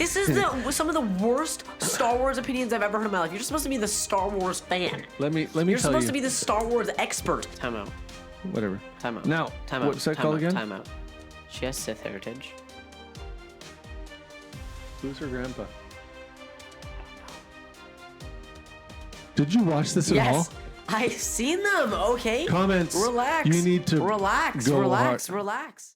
This is some of the worst Star Wars opinions I've ever heard in my life. You're just supposed to be the Star Wars fan. Let me You're tell supposed you. to be the Star Wars expert. Time out. Whatever. Time out. Now, Time out. what's that Time called out. again? Time out. She has Sith heritage. Who's her grandpa? Did you watch this at all? Yes. I've seen them, okay? Comments. Relax. You need to relax. go Relax. hard. Relax.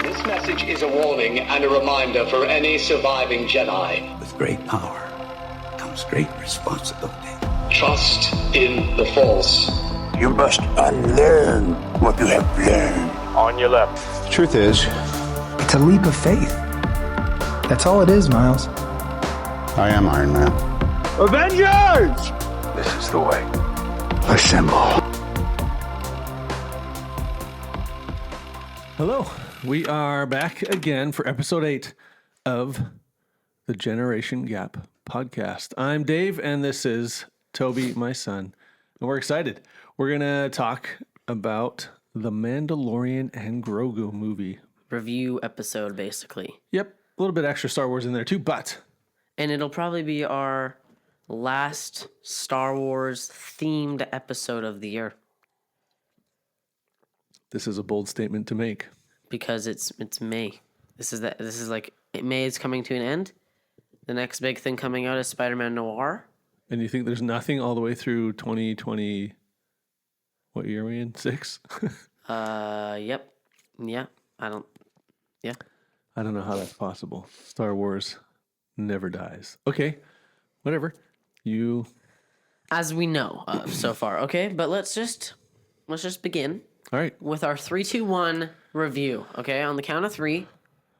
This message is a warning and a reminder for any surviving Jedi. With great power comes great responsibility. Trust in the Force. You must unlearn what you have learned. On your left. The truth is, it's a leap of faith. That's all it is, Miles. I am Iron Man. Avengers! This is the way. Assemble. Hello. We are back again for episode 8 of the Generation Gap podcast. I'm Dave, and this is Toby, my son. And we're excited. We're going to talk about the Mandalorian and Grogu movie. Review episode, basically. Yep. A little bit extra Star Wars in there, too, but... And it'll probably be our last Star Wars themed episode of the year. This is a bold statement to make. Because it's May. This is like May is coming to an end. The next big thing coming out is Spider-Man Noir. And you think there's nothing all the way through 2020... What year are we in? 6? Yep. Yeah. I don't know how that's possible. Star Wars never dies. Okay. Whatever. As we know so far, okay? But let's just begin. All right. With our 3, 2, 1 review, okay? On the count of 3,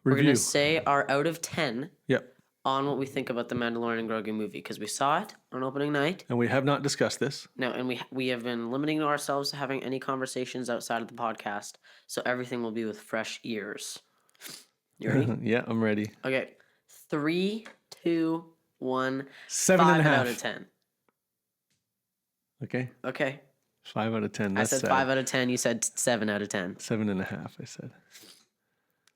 we're going to say our out of 10 Yep. on what we think about the Mandalorian and Grogu movie, because we saw it on opening night. And we have not discussed this. No, and we have been limiting ourselves to having any conversations outside of the podcast, so everything will be with fresh ears. You ready? Yeah, I'm ready. Okay. 3, 2, 1. 7.5 out of 10. Okay. Okay. 5 out of 10. I That's said 5 out of 10. You said 7 out of 10. 7.5, I said.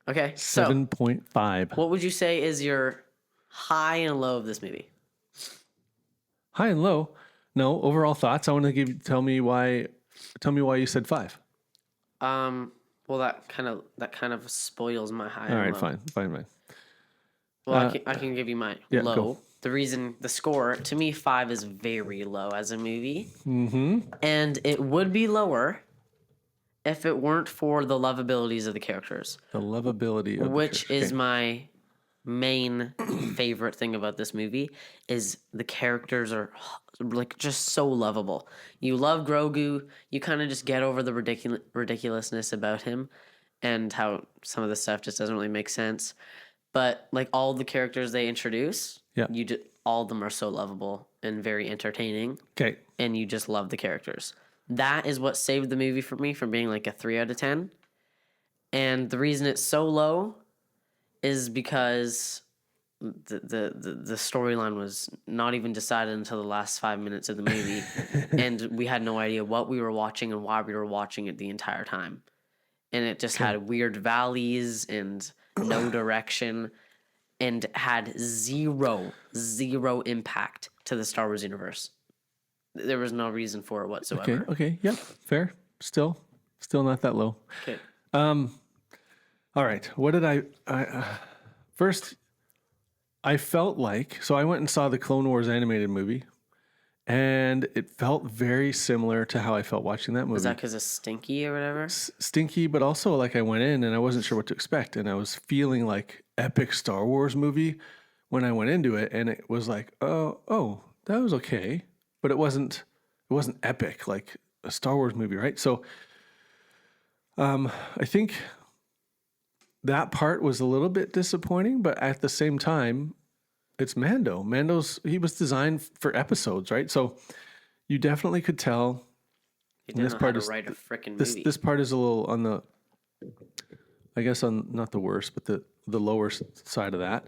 Okay. So 7.5. what would you say is your high and low of this movie? High and low? No, overall thoughts. I want to tell me why you said 5. Well, that kind of spoils my high. All right, and low. fine. Well, I can give you my low. Go. The reason, the score, to me, 5 is very low as a movie. Mm-hmm. And it would be lower if it weren't for the lovabilities of the characters. The lovability of which the is my main favorite thing about this movie, is the characters are like just so lovable. You love Grogu. You kind of just get over the ridiculousness about him and how some of the stuff just doesn't really make sense. But like all the characters they introduce, all of them are so lovable and very entertaining. Okay. And you just love the characters. That is what saved the movie for me from being like a 3 out of 10. And the reason it's so low is because the storyline was not even decided until the last 5 minutes of the movie. And we had no idea what we were watching and why we were watching it the entire time. And it just had weird valleys and no direction and had zero impact to the Star Wars universe. There was no reason for it whatsoever. Okay. Yep. Fair. Still not that low. Okay. All right. What did I first, I felt like, so I went and saw the Clone Wars animated movie, and it felt very similar to how I felt watching that movie. Was that because of Stinky or whatever? Stinky, but also like I went in and I wasn't sure what to expect, and I was feeling like epic Star Wars movie when I went into it, and it was like, oh, that was okay, but it wasn't epic like a Star Wars movie, right? So, I think that part was a little bit disappointing, but at the same time, it's Mando. He was designed for episodes, right? So you definitely could tell. He didn't know how to write a freaking movie. This part is a little on the, I guess on not the worst, but the lower side of that.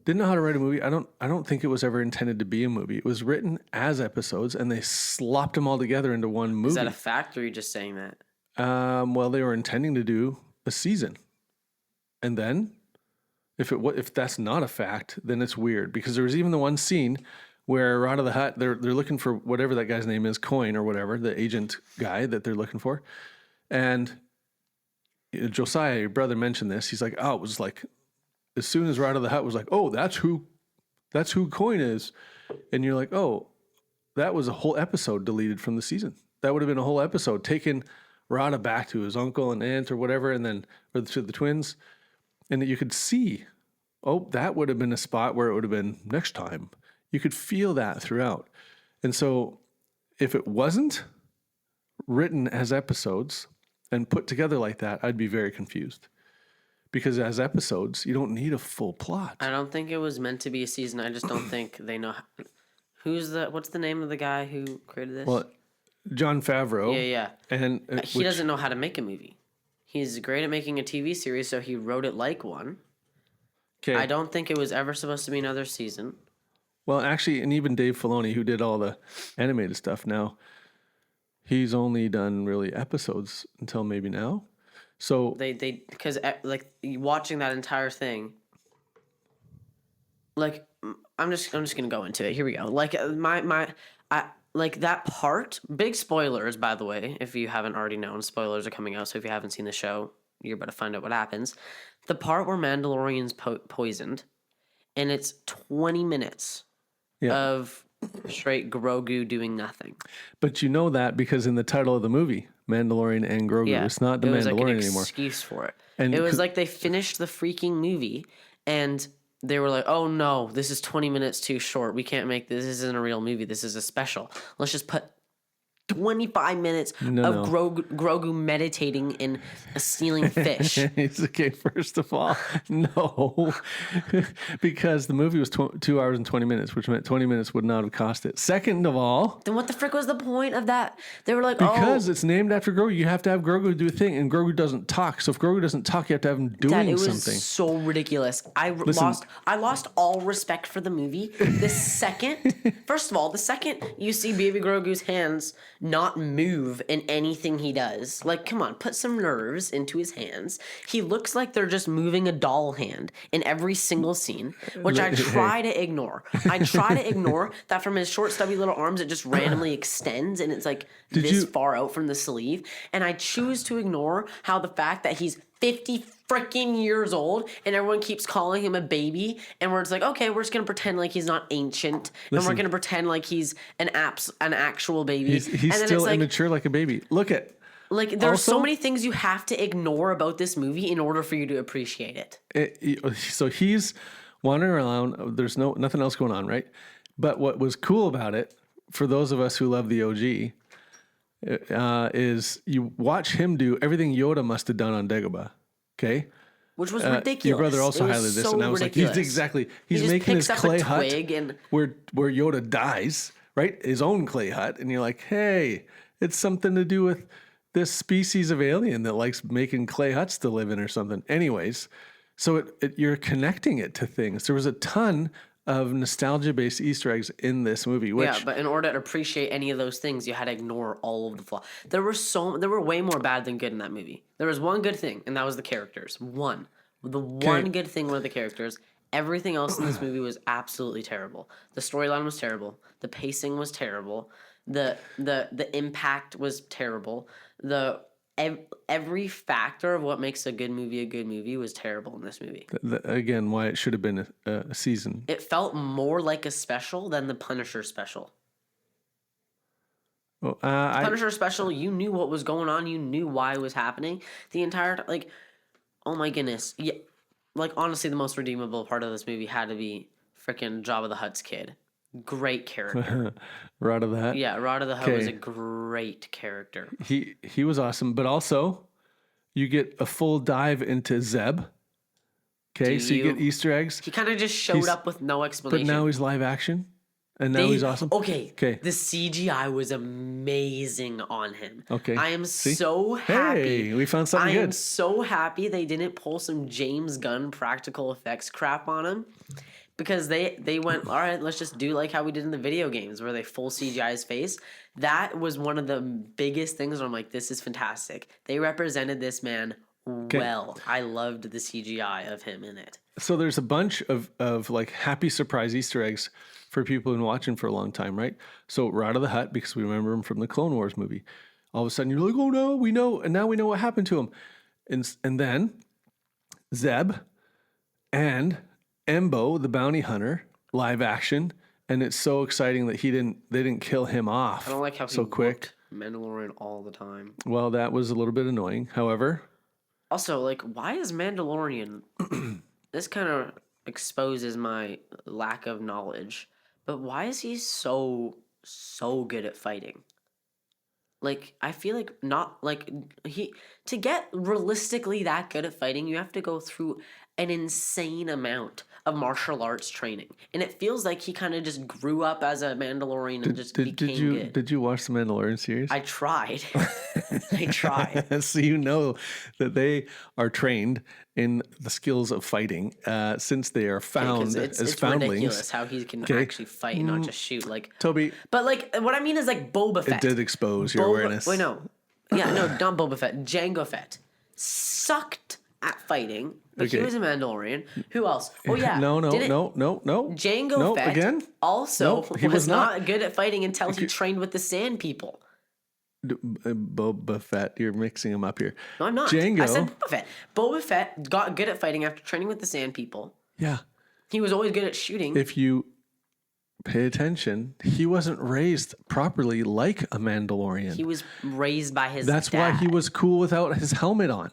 Didn't know how to write a movie. I don't think it was ever intended to be a movie. It was written as episodes, and they slopped them all together into one movie. Is that a fact, or are you just saying that? Well, they were intending to do a season. And then if that's not a fact, then it's weird, because there was even the one scene where Rada the Hutt, they're looking for whatever that guy's name is, Coin or whatever, the agent guy that they're looking for. And Josiah, your brother, mentioned this. He's like, oh, it was like, as soon as Rada the Hutt was like, oh, that's who Coin is. And you're like, oh, that was a whole episode deleted from the season. That would have been a whole episode, taking Rada back to his uncle and aunt or whatever, and then, or to the twins. And that you could see, oh, that would have been a spot where it would have been next time. You could feel that throughout. And so if it wasn't written as episodes and put together like that, I'd be very confused. Because as episodes, you don't need a full plot. I don't think it was meant to be a season. I just don't think they know. What's the name of the guy who created this? Well, Jon Favreau. Yeah. And he doesn't know how to make a movie. He's great at making a TV series, so he wrote it like one. Okay. I don't think it was ever supposed to be another season. Well, actually, and even Dave Filoni, who did all the animated stuff now, he's only done really episodes until maybe now. So because like watching that entire thing, like I'm just gonna go into it. Here we go. Like like that part. Big spoilers, by the way, if you haven't already known. Spoilers are coming out, so if you haven't seen the show, you're about to find out what happens. The part where Mandalorian's poisoned, and it's 20 minutes of straight Grogu doing nothing. But you know that because in the title of the movie, Mandalorian and Grogu, it's not the Mandalorian like an anymore. Excuse for it. And it was like they finished the freaking movie and they were like, "Oh no, this is 20 minutes too short. We can't make this. This isn't a real movie. This is a special. Let's just put 25 minutes of Grogu meditating and stealing fish." It's okay. First of all, no, because the movie was 2 hours and 20 minutes, which meant 20 minutes would not have cost it. Second of all, then what the frick was the point of that? They were like, because it's named after Grogu. You have to have Grogu do a thing, and Grogu doesn't talk. So if Grogu doesn't talk, you have to have him doing it was something. So ridiculous. I lost all respect for the movie. The second, first of all, the second you see Baby Grogu's hands not move in anything he does. Like, come on, put some nerves into his hands. He looks like they're just moving a doll hand in every single scene, which I try to ignore. I try to ignore that from his short, stubby little arms, it just randomly extends and it's like far out from the sleeve. And I choose to ignore how the fact that he's 50 freaking years old and everyone keeps calling him a baby, and we're just like, okay, we're just gonna pretend like he's not ancient. And we're gonna pretend like he's an actual baby. He's still immature like a baby. Look at there's so many things you have to ignore about this movie in order for you to appreciate it. So he's wandering around. There's nothing else going on, right? But what was cool about it, for those of us who love the OG, is you watch him do everything Yoda must have done on Dagobah. Okay, which was ridiculous. Your brother also highlighted this, and I was ridiculous. like, he's making his clay hut and where Yoda dies, right? His own clay hut, and you're like, hey, it's something to do with this species of alien that likes making clay huts to live in or something. Anyways, so you're connecting it to things. There was a ton of nostalgia-based Easter eggs in this movie. Which, but in order to appreciate any of those things, you had to ignore all of the flaws. There were way more bad than good in that movie. There was one good thing, and that was the characters. One good thing were the characters. Everything else in this movie was absolutely terrible. The storyline was terrible. The pacing was terrible. The impact was terrible. Every factor of what makes a good movie was terrible in this movie. Again, why it should have been a season. It felt more like a special than the Punisher special. Well, Punisher special, you knew what was going on. You knew why it was happening. The entire time, oh my goodness. Yeah, honestly, the most redeemable part of this movie had to be freaking Jabba the Hutt's kid. Great character. Rada the Hutt? Yeah, Rada the Hutt was a great character. He was awesome, but also you get a full dive into Zeb. Okay, so you get Easter eggs. He kind of just showed up with no explanation. But now he's live action, and now he's awesome. Okay. The CGI was amazing on him. Okay. I am so happy. Hey, we found something good. I am so happy they didn't pull some James Gunn practical effects crap on him. Because they went, all right, let's just do like how we did in the video games where they full CGI his face. That was one of the biggest things where I'm like, this is fantastic. They represented this man well. I loved the CGI of him in it. So there's a bunch of like happy surprise Easter eggs for people who've been watching for a long time, right? So Rod of the Hutt, because we remember him from the Clone Wars movie. All of a sudden you're like, oh no, we know, and now we know what happened to him. And then Zeb and Embo, the bounty hunter, live action, and it's so exciting that they didn't kill him off. I don't like how so he quick. Mandalorian all the time. Well, that was a little bit annoying. However, also, like, why is Mandalorian? This kind of exposes my lack of knowledge, but why is he so good at fighting? Like, I feel like not like to get realistically that good at fighting, you have to go through an insane amount of martial arts training, and it feels like he kind of just grew up as a Mandalorian and just became good. Did you watch the Mandalorian series? I tried. I tried. So you know that they are trained in the skills of fighting since they are found as foundlings. It's ridiculous how he can actually fight and not just shoot. Like Toby. But like, what I mean is like Boba Fett. It did expose your awareness. Wait, no. Yeah, no, not Boba Fett. Jango Fett sucked at fighting, but he was a Mandalorian. Who else? Oh yeah. No. Jango Fett again? Also was not good at fighting until he trained with the Sand People. Boba Fett, you're mixing them up here. No, I'm not. Jango. I said Boba Fett. Boba Fett got good at fighting after training with the Sand People. Yeah. He was always good at shooting. If you pay attention, he wasn't raised properly like a Mandalorian. He was raised by his That's dad. why he was cool without his helmet on.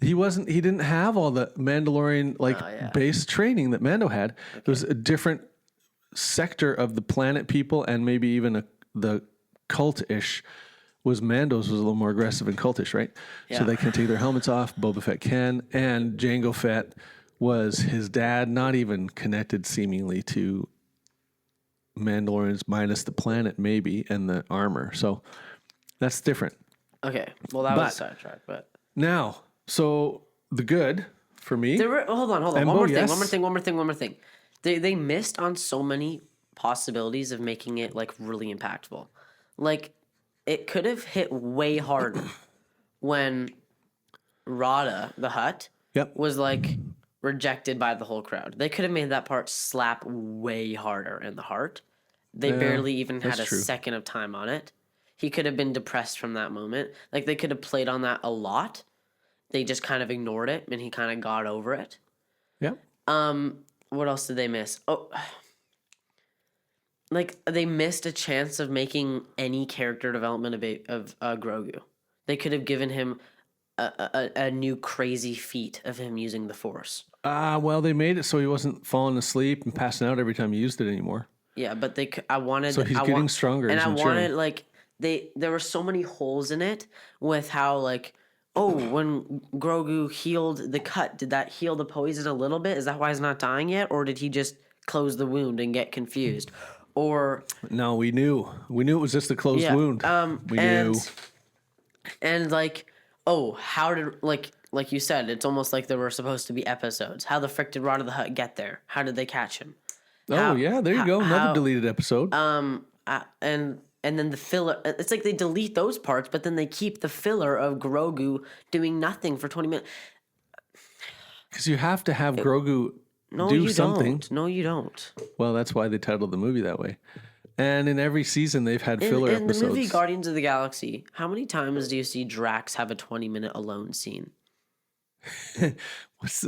He didn't have all the Mandalorian base training that Mando had. Okay. It was a different sector of the planet people, and maybe even the cult-ish Mando's was a little more aggressive and cultish, right? Yeah. So they can take their helmets off. Boba Fett can. And Jango Fett was his dad, not even connected seemingly to Mandalorians minus the planet maybe and the armor. So that's different. Okay. Well, that was a sidetrack, but now, so the good for me. Hold on. One more thing. They missed on so many possibilities of making it like really impactful. Like it could have hit way harder when Rada the Hutt was like rejected by the whole crowd. They could have made that part slap way harder in the heart. They barely even had a second of time on it. He could have been depressed from that moment. Like they could have played on that a lot. They just kind of ignored it and he kind of got over it. Yep. What else did they miss? Oh, like they missed a chance of making any character development of Grogu. They could have given him a new crazy feat of him using the Force. Well, they made it so he wasn't falling asleep and passing out every time he used it anymore. Yeah, but I wanted. So he's getting stronger. And I wanted like there were so many holes in it with how like, when Grogu healed the cut, did that heal the poison a little bit? Is that why he's not dying yet, or did he just close the wound and get confused? Or no, we knew it was just a closed wound. We knew. And like, how did like you said, it's almost like there were supposed to be episodes. How the frick did Rod of the Hutt get there? How did they catch him? There you go. Another deleted episode. And then the filler. It's like they delete those parts, but then they keep the filler of Grogu doing nothing for 20 minutes. Because you have to have Grogu do something. No, you don't. Well, that's why they titled the movie that way. And in every season, they've had filler episodes. In the movie Guardians of the Galaxy, how many times do you see Drax have a 20-minute alone scene?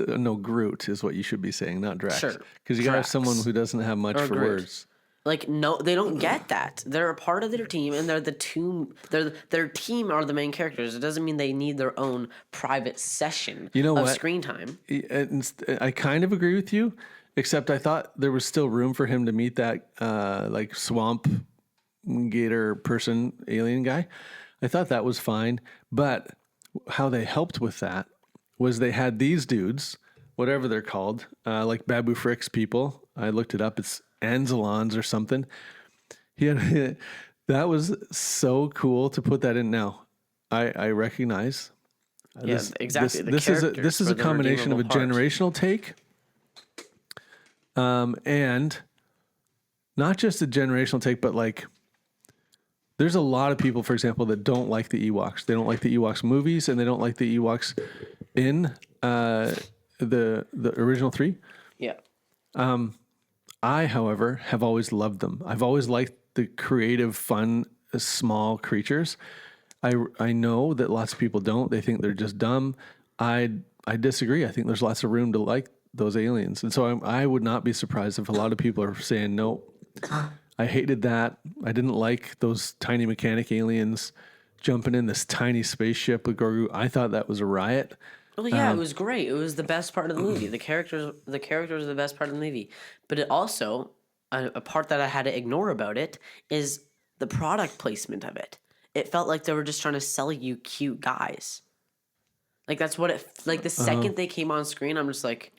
No, Groot is what you should be saying, not Drax. Sure. Because you got to have someone who doesn't have much for words. Like, no, they don't get that. They're a part of their team, and their team are the main characters. It doesn't mean they need their own private session of screen time. I kind of agree with you, except I thought there was still room for him to meet that like swamp gator person, alien guy. I thought that was fine, but how they helped with that was they had these dudes, whatever they're called, like Babu Frick's people. I looked it up. It's Anzalons or something. That was so cool to put that in. Now, I recognize. Exactly. This is a combination of a generational take, and not just a generational take, but like there's a lot of people, for example, that don't like the Ewoks. They don't like the Ewoks movies, and they don't like the Ewoks in the original 3. Yeah. I, however, have always loved them. I've always liked the creative, fun, small creatures. I know that lots of people don't. They think they're just dumb. I disagree. I think there's lots of room to like those aliens. And so I would not be surprised if a lot of people are saying, no, I hated that. I didn't like those tiny mechanic aliens jumping in this tiny spaceship with Grogu. I thought that was a riot. Well, yeah, it was great. It was the best part of the movie. The characters are the best part of the movie. But it also, a part that I had to ignore about it is the product placement of it. It felt like they were just trying to sell you cute guys. Like, that's what it, like, the second they came on screen, I'm just like,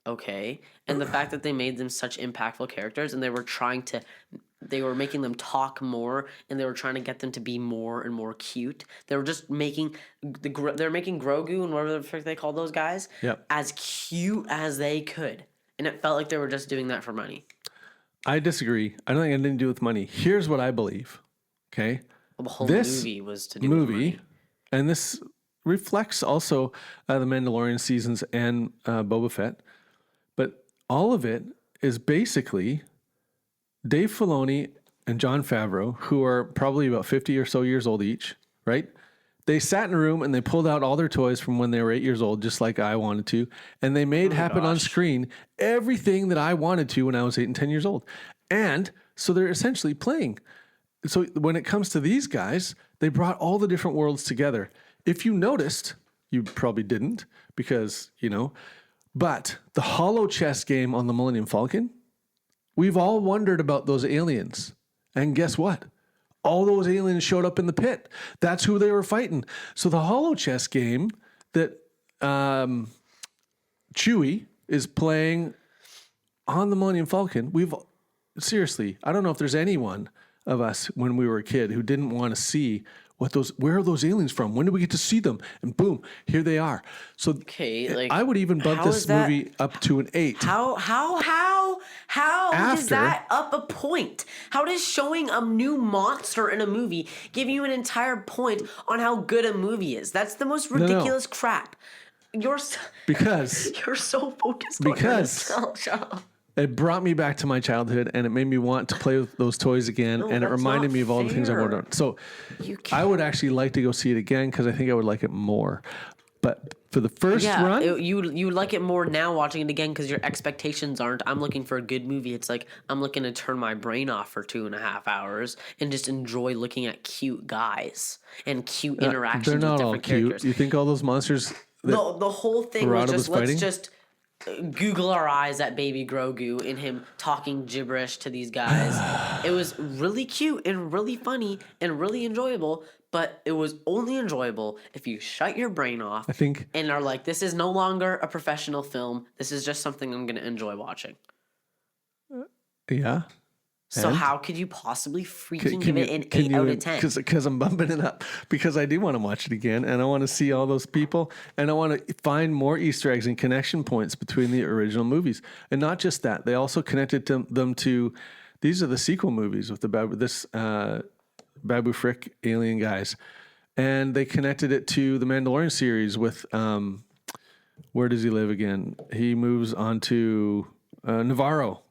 okay. And the fact that they made them such impactful characters and they were making them talk more and they were trying to get them to be more and more cute. They were just making Grogu and whatever the frick they call those guys as cute as they could. And it felt like they were just doing that for money. I disagree. I don't think it had anything to do with money. Here's what I believe. Okay. Well, the whole movie was to do with money. And this reflects also the Mandalorian seasons and Boba Fett. But all of it is basically Dave Filoni and Jon Favreau, who are probably about 50 or so years old each, right? They sat in a room and they pulled out all their toys from when they were 8 years old, just like I wanted to. And they made happen on screen everything that I wanted to when I was 8 and 10 years old. And so they're essentially playing. So when it comes to these guys, they brought all the different worlds together. If you noticed, you probably didn't because, but the holo chess game on the Millennium Falcon, we've all wondered about those aliens. And guess what? All those aliens showed up in the pit. That's who they were fighting. So the holo chess game that Chewie is playing on the Millennium Falcon, seriously, I don't know if there's anyone of us when we were a kid who didn't want to see where are those aliens from? When do we get to see them? And boom, here they are. So I would even bump this movie up to an 8. How is that up a point? How does showing a new monster in a movie give you an entire point on how good a movie is? That's the most ridiculous crap. You're so focused on yourself. Shut up. It brought me back to my childhood, and it made me want to play with those toys again, and it reminded me of all the things I wanted on. So I would actually like to go see it again because I think I would like it more. But for the first run... You like it more now watching it again because your expectations aren't, I'm looking for a good movie. It's like, I'm looking to turn my brain off for 2.5 hours and just enjoy looking at cute guys and cute interactions with different characters. They're not all cute. You think all those monsters... The whole thing was just, let's just... Google our eyes at baby Grogu and him talking gibberish to these guys. It was really cute and really funny and really enjoyable, but it was only enjoyable if you shut your brain off and are like, this is no longer a professional film. This is just something I'm going to enjoy watching. Yeah. So how could you possibly freaking give it an 8 out of 10? Because I'm bumping it up. Because I do want to watch it again, and I want to see all those people, and I want to find more Easter eggs and connection points between the original movies. And not just that, they also connected them to, these are the sequel movies with Babu Frick alien guys. And they connected it to the Mandalorian series with, where does he live again? He moves on to Navarro.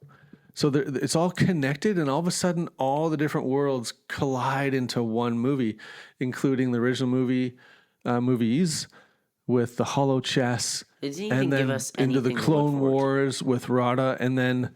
So it's all connected, and all of a sudden, all the different worlds collide into one movie, including the original movies with the holo chess, and then into the Clone Wars with Rada, and then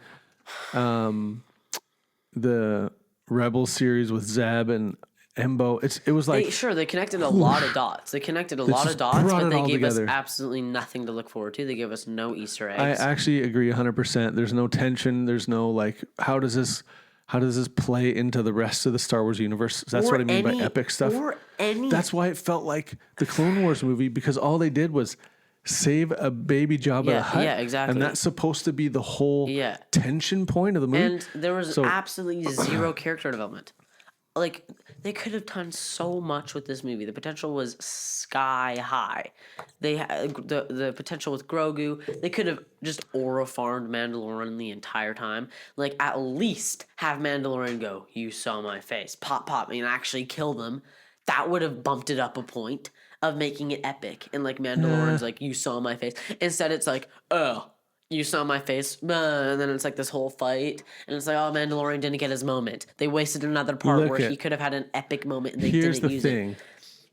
the Rebels series with Zeb and Embo. It was like they connected a lot of dots. They connected a lot of dots, but they gave us absolutely nothing to look forward to. They gave us no Easter eggs. I actually agree 100%. There's no tension. There's no like, how does this play into the rest of the Star Wars universe? That's what I mean by epic stuff. That's why it felt like the Clone Wars movie, because all they did was save a baby Jabba the Hutt. Yeah, exactly. And that's supposed to be the whole tension point of the movie. And there was absolutely zero character development. Like, they could have done so much with this movie. The potential was sky high. They had the potential with Grogu. They could have just aura farmed Mandalorian the entire time. Like, at least have Mandalorian go, "You saw my face," pop, and actually kill them. That would have bumped it up a point. of making it epic. And like Mandalorian's like, you saw my face. Instead, it's like, oh, you saw my face. And then it's like this whole fight. And it's like, oh, Mandalorian didn't get his moment. They wasted another part Look where at- he could have had an epic moment and they Here's didn't the use thing. it.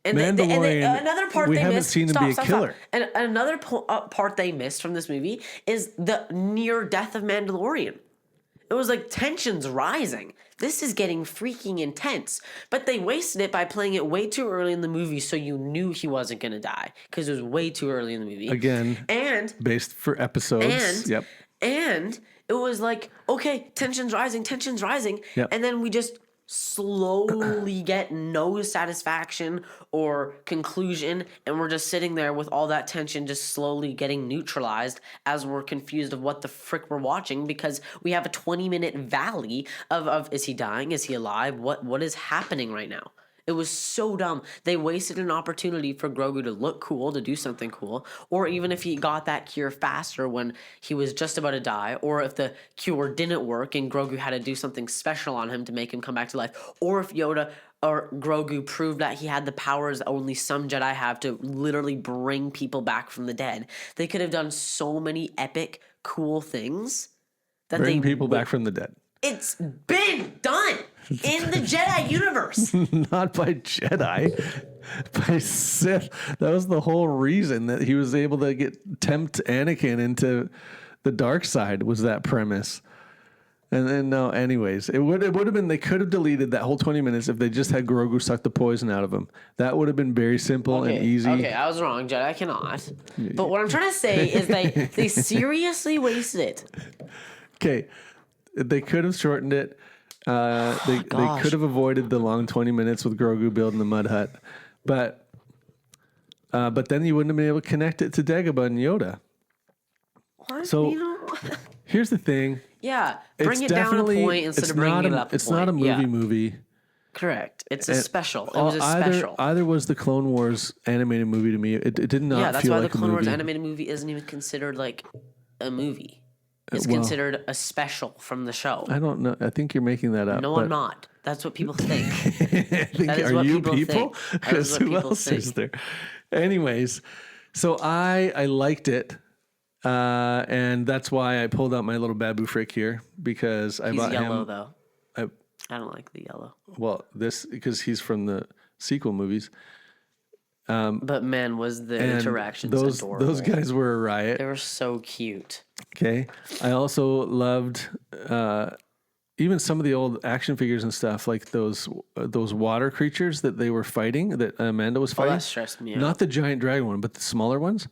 And Mandalorian, another part we they haven't missed. seen him be a killer. And another part they missed from this movie is the near death of Mandalorian. It was like tensions rising. This is getting freaking intense. But they wasted it by playing it way too early in the movie, so you knew he wasn't gonna die because it was way too early in the movie. Again, and based for episodes. Yep. And it was like, okay, tensions rising, Yep. and then we just slowly get no satisfaction or conclusion, and we're just sitting there with all that tension just slowly getting neutralized as we're confused of what the frick we're watching, because we have a 20-minute valley of is he dying, is he alive, what is happening right now. It was so dumb. They wasted an opportunity for Grogu to look cool, to do something cool, or even if he got that cure faster when he was just about to die, or if the cure didn't work and Grogu had to do something special on him to make him come back to life, or if Yoda or Grogu proved that he had the powers that only some Jedi have to literally bring people back from the dead. They could have done so many epic, cool things that Bring people back from the dead. It's been done in the Jedi universe. Not by Jedi, by Sith. That was the whole reason that he was able to tempt Anakin into the dark side, was that premise. And then no, anyways, it would have been, they could have deleted that whole 20 minutes if they just had Grogu suck the poison out of him. That would have been very simple and easy. Okay, I was wrong, Jedi cannot. But what I'm trying to say is they seriously wasted it. Okay, they could have shortened it. They could have avoided the long 20 minutes with Grogu building the mud hut, but then you wouldn't have been able to connect it to Dagobah and Yoda. What? So here's the thing. Yeah, bring it down a point instead of bringing it up a It's point. not a movie. Correct. It's a special. It was a special. Either was the Clone Wars animated movie to me. It did not Yeah, that's feel why like the Clone a Wars movie. animated movie isn't even considered like a movie. It's well, considered a special from the show. I don't know. I think you're making that up. No, but I'm not. That's what people think. I think, That is are what you people people? think. That is Because what who people else is think. there? Anyways, so I liked it. And that's why I pulled out my little Babu Frick here, because I He's bought yellow him. though. I, I don't like the yellow. well, this because he's from the sequel movies. But man, was the And interactions adorable. those guys were a riot. They were so cute. Okay. I also loved even some of the old action figures and stuff, like those water creatures that they were fighting, that Amanda was Oh, fighting. that stressed me out. Not the giant dragon one, but the smaller ones.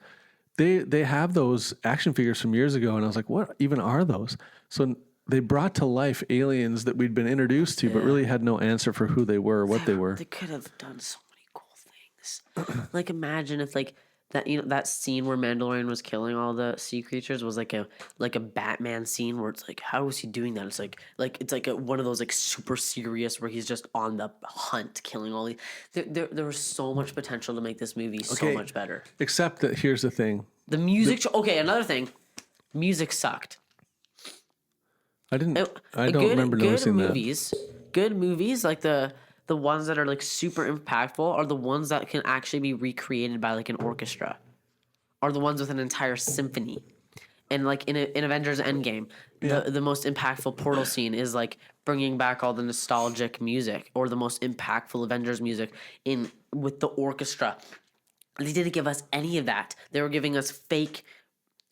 They have those action figures from years ago, and I was like, what even are those? So they brought to life aliens that we'd been introduced to, but really had no answer for who they were or what they were. They could have done so many cool things. Like imagine if like that, you know, that scene where Mandalorian was killing all the sea creatures was like a Batman scene where it's like, how is he doing that? It's like one of those like super serious where he's just on the hunt killing all these. There was so much potential to make this movie so much better. Except that here's the thing. The music. Okay, another thing. Music sucked. I don't remember noticing movies, Good movies, like the ones that are like super impactful, are the ones that can actually be recreated by like an orchestra, are the ones with an entire symphony. And like in Avengers Endgame, the most impactful portal scene is like bringing back all the nostalgic music, or the most impactful Avengers music with the orchestra. They didn't give us any of that. They were giving us fake,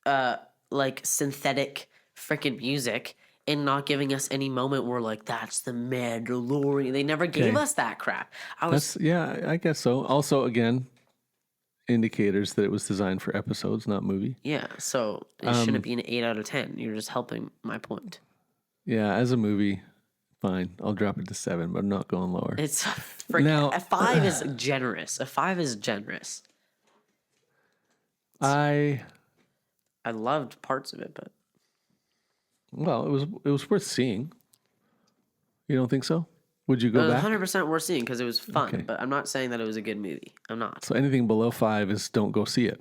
like synthetic freaking music, and not giving us any moment where like that's the Mandalorian. They never gave us that crap. I guess so. Also, again, indicators that it was designed for episodes, not movie. Yeah, so it shouldn't be an 8 out of 10. You're just helping my point. Yeah, as a movie, fine. I'll drop it to 7, but I'm not going lower. It's freaking, Now- a 5 is generous. A 5 is generous. I loved parts of it, but Well, it was worth seeing. You don't think so? Would you it go was back? 100% worth seeing because it was fun. Okay. But I'm not saying that it was a good movie. I'm not. So anything below 5 is don't go see it.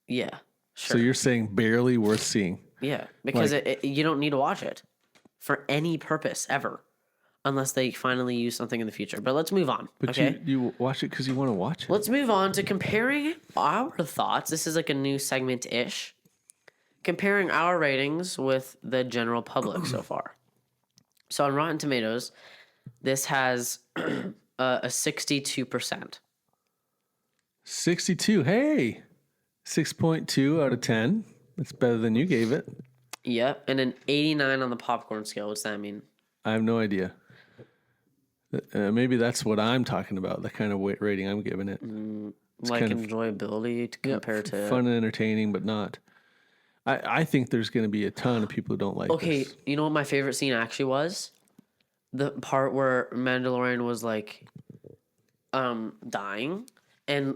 Yeah, sure. So you're saying barely worth seeing. Yeah, because you don't need to watch it for any purpose ever, unless they finally use something in the future. But let's move on. But Okay. you watch it because you want to watch it. Let's move on to comparing our thoughts. This is like a new segment-ish. Comparing our ratings with the general public so far. So on Rotten Tomatoes, this has a 62%. 62. Hey, 6.2 out of 10. That's better than you gave it. Yep, and an 89 on the popcorn scale. What's that mean? I have no idea. Maybe that's what I'm talking about, the kind of rating I'm giving it. Like kind of- enjoyability to compare to... Fun and entertaining, but not. I think there's going to be a ton of people who don't like Okay, this. you know what my favorite scene actually was? The part where Mandalorian was like dying and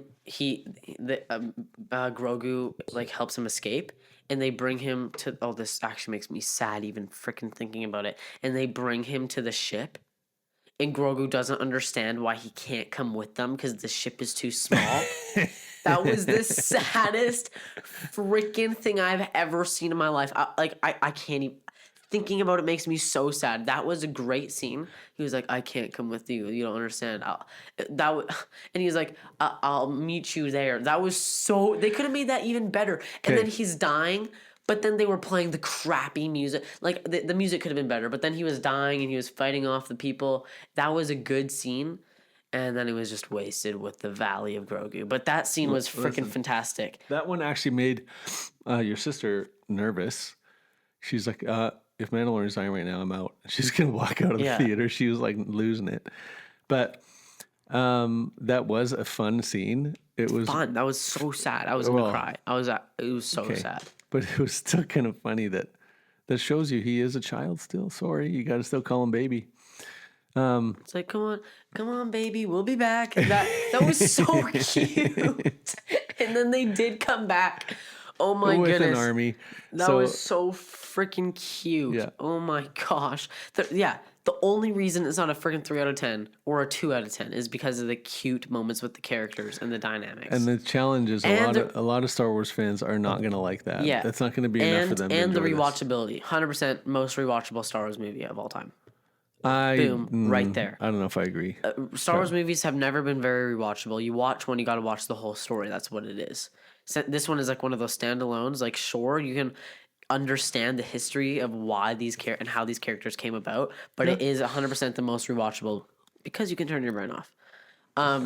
Grogu like helps him escape and they bring him to this actually makes me sad even freaking thinking about it. And they bring him to the ship and Grogu doesn't understand why he can't come with them because the ship is too small. That was the saddest freaking thing I've ever seen in my life. I can't even... Thinking about it makes me so sad. That was a great scene. He was like, I can't come with you. You don't understand. And he was like, I'll meet you there. That was so... They could have made that even better. And then he's dying, but then they were playing the crappy music. Like, the music could have been better, but then he was dying and he was fighting off the people. That was a good scene. And then it was just wasted with the Valley of Grogu. But that scene was freaking fantastic. That one actually made your sister nervous. She's like, if Mandalorian's dying right now, I'm out. She's going to walk out of the theater. She was like losing it. But that was a fun scene. It was fun. That was so sad. I was going to cry. It was so sad. But it was still kind of funny that shows you he is a child still. Sorry, you got to still call him baby. It's like, come on, baby, we'll be back. That was so cute. And then they did come back. Oh my with goodness, an army. That was so freaking cute. Yeah. Oh my gosh. The only reason it's not a freaking 3 out of 10 or a 2 out of 10 is because of the cute moments with the characters and the dynamics. And the challenge is a lot of Star Wars fans are not going to like that. Yeah, that's not going to be enough for them. And to the enjoy this. rewatchability, 100% most rewatchable Star Wars movie of all time. Boom, right there. I don't know if I agree. Star Wars movies have never been very rewatchable. You watch one, you got to watch the whole story. That's what it is. So this one is like one of those standalones. Like, sure, you can understand the history of why and how these characters came about, but it is 100% the most rewatchable because you can turn your brain off.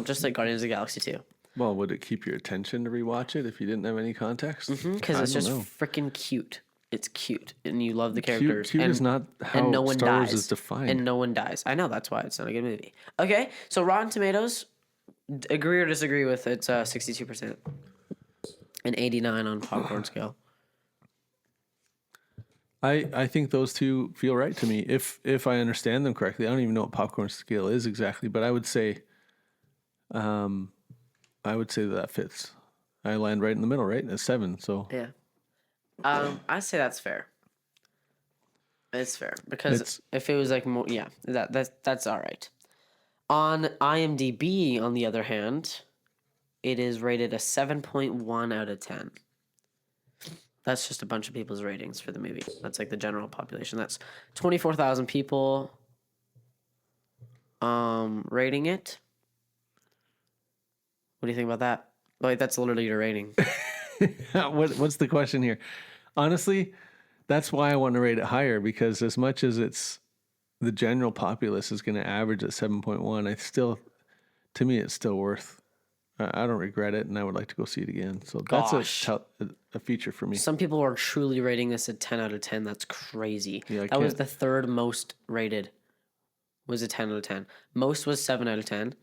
Just like Guardians of the Galaxy 2. Well, would it keep your attention to rewatch it if you didn't have any context? Because it's just freaking cute. It's cute, and you love the characters. Cute and, is not how and no one Star Wars dies, is defined. And no one dies. I know, that's why it's not a good movie. Okay, so Rotten Tomatoes, agree or disagree with it's 62%. And 89 on popcorn scale. I think those two feel right to me. If I understand them correctly, I don't even know what popcorn scale is exactly, but I would say that fits. I land right in the middle, right? At 7. So Yeah. I say that's fair. It's fair because if it was like more, that's all right. On IMDb, on the other hand, it is rated a 7.1 out of 10. That's just a bunch of people's ratings for the movie. That's like the general population. That's 24,000 people rating it. What do you think about that? Like, that's literally your rating. what's the question here? Honestly, that's why I want to rate it higher, because as much as it's the general populace is going to average at 7.1, to me, it's still worth. I don't regret it, and I would like to go see it again. So that's a feature for me. Some people are truly rating this a 10 out of 10. That's crazy. Yeah, that was the third most rated. Was a 10 out of 10. Most was 7 out of 10.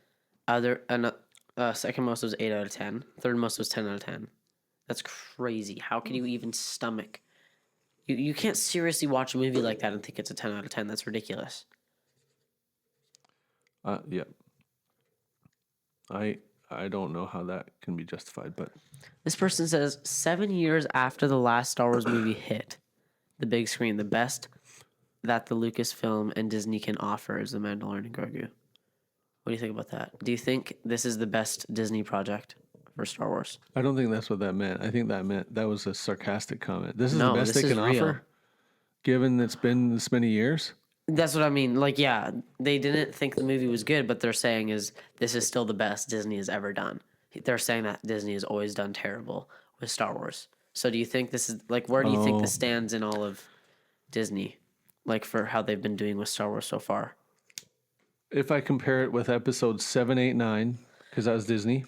Second most was 8 out of 10. Third most was 10 out of 10. That's crazy. How can you even stomach? You can't seriously watch a movie like that and think it's a 10 out of 10. That's ridiculous. Yeah. I don't know how that can be justified, but This person says 7 years after the last Star Wars movie hit the big screen, the best that the Lucasfilm and Disney can offer is The Mandalorian and Grogu. What do you think about that? Do you think this is the best Disney project for Star Wars? I don't think that's what that meant. I think that was a sarcastic comment. This is No, the best this they is can real. offer, given it's been this many years. That's what I mean. Like, yeah, they didn't think the movie was good, but they're saying is this is still the best Disney has ever done. They're saying that Disney has always done terrible with Star Wars. So do you think this is like where do you think this stands in all of Disney, like for how they've been doing with Star Wars so far? If I compare it with episodes 7, 8, 9, because that was Disney.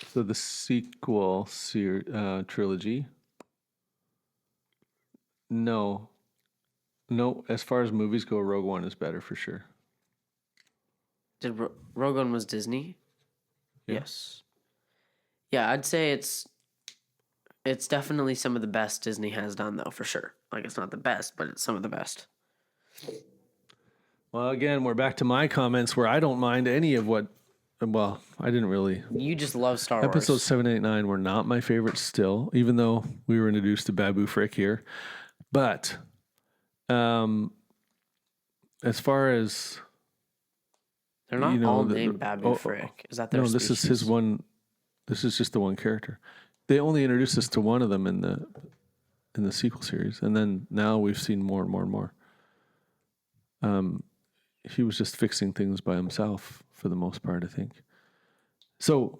So the sequel trilogy. No. As far as movies go, Rogue One is better for sure. Did Rogue One was Disney? Yeah. Yes. Yeah, I'd say it's definitely some of the best Disney has done though, for sure. Like it's not the best, but it's some of the best. Well, again, we're back to my comments where I don't mind any of what. Well, I didn't really. You just love Star Wars. Episodes 7, 8, 9 were not my favorites still, even though we were introduced to Babu Frick here. But as far as they're not all named Babu Frick. Is that their No, this species? is his one. This is just the one character. They only introduced us to one of them in the sequel series, and then now we've seen more and more and more. He was just fixing things by himself for the most part, I think. So,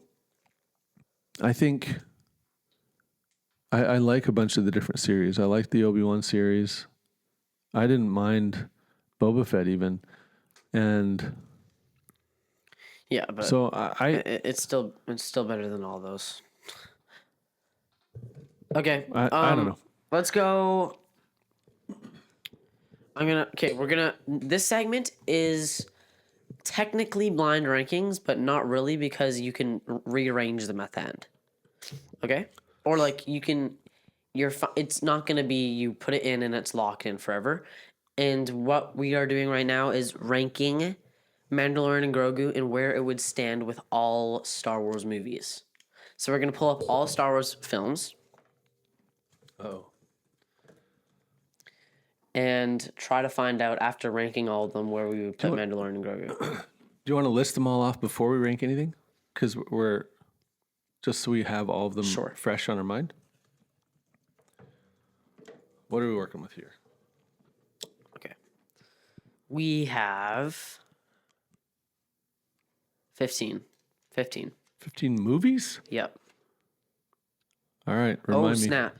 I think I like a bunch of the different series. I like the Obi-Wan series. I didn't mind Boba Fett even, and Yeah, but so it's still better than all those. Okay. I don't know. Let's go. This segment is technically blind rankings, but not really because you can rearrange them at the end. Okay? Or like you can, it's not going to be you put it in and it's locked in forever. And what we are doing right now is ranking Mandalorian and Grogu and where it would stand with all Star Wars movies. So we're going to pull up all Star Wars films. Oh. And try to find out after ranking all of them where we would put Mandalorian and Grogu. Do you want to list them all off before we rank anything? Because we're just so we have all of them fresh on our mind. What are we working with here? Okay. We have 15. 15. 15 movies? Yep. All right. Remind me. Snap.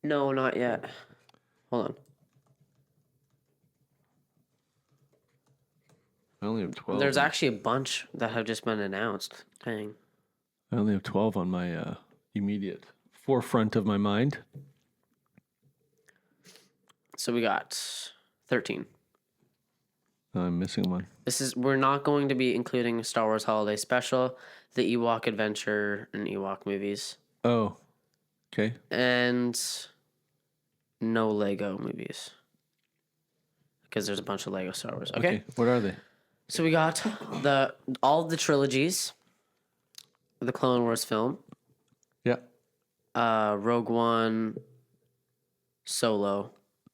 No, not yet. Hold on. I only have 12. There's actually a bunch that have just been announced. Dang. I only have 12 on my immediate forefront of my mind. So we got 13. I'm missing one. We're not going to be including Star Wars Holiday Special, the Ewok Adventure, and Ewok movies. Oh, okay. And no Lego movies. Because there's a bunch of Lego Star Wars. Okay. What are they? So we got all the trilogies. The Clone Wars film. Yeah. Rogue One. Solo.